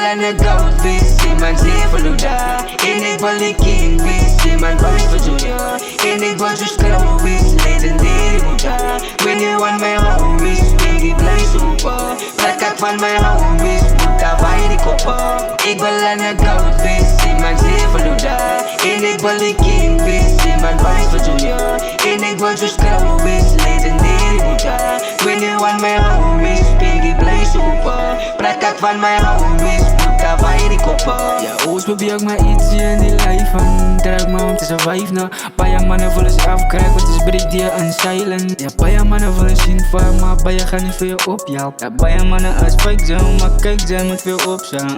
wil aan de goud wees, iemand zeven luda. En ik wil de king wees, iemand boys voor Junior. En ik wil zo scrum wees, legendary Buddha. When you want my homies, Biggie play super. Plak van mijn homies, Buddha bij die koppen. Ik wil aan de goud wees, iemand zeven luda. En ik wil de king wees, iemand boys voor Junior. En ik wil zo scrum wees, legendary Buddha. When you want my homies, Biggie play super. Plak van mijn homies, Buddha bij die koppen. Ja, Oost probeer ik maar iets in die lijf van. Draag me om te survive na. Paar mannen willen ze afkrijgen, want het is break die aan silent. Ja, paar mannen willen zien van, maar bij je gaat niet veel op jou. Ja, paar mannen als fake zijn, maar kijk zijn met veel opstaan.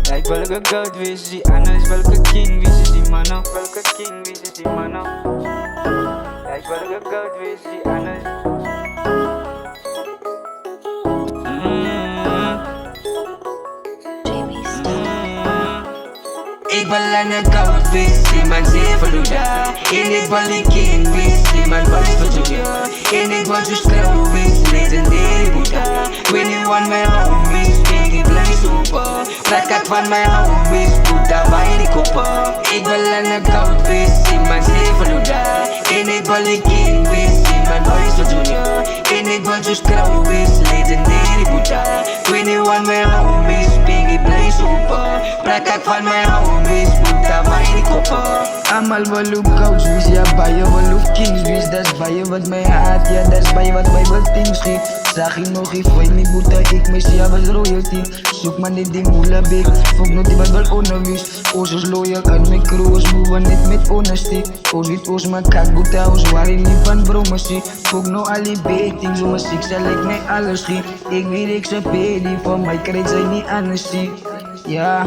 Kijk welke goud wees is die anders, welke king wees is die mannen. Welke king wees is die mannen. Kijk welke goud wees is die anders. Ik wil aan de goud wees, iemand zeven luda. En ik wil de king wees, iemand boys voor Junior. En ik wil zo scrum wees, legendary Buddha. When you want my homies, Biggie play super. Plak van mijn homies, Buddha bij die koppen. Ik wil aan de goud wees, iemand zeven luda. En ik wil de king wees, iemand boys voor Junior. En ik wil zo scrum wees, legendary Buddha. When you want my homies, Biggie play super. Plak van mijn homies, Buddha bij die koppen. Amal wil ook goud wees, ja bij je wil ook kings wees. Dat is bij je wat mij haat, ja dat is bij je wat mij wat teams geeft. Zag ik nog geen fooi, niet Buddha, ik mis ja was royalty. Zoek maar niet die moela big, fok nog die wat wel onwees. Oos is loyal aan mijn crew, oos move niet met honesty. Oos niet oos maar kak Buddha, oos waar ik niet van bromassie. Fok nog al die betings, om mijn ziek zal ik mij alles schiet. Ik weet ik ze pay, die van mij krijgt zij niet anders zie. Ja.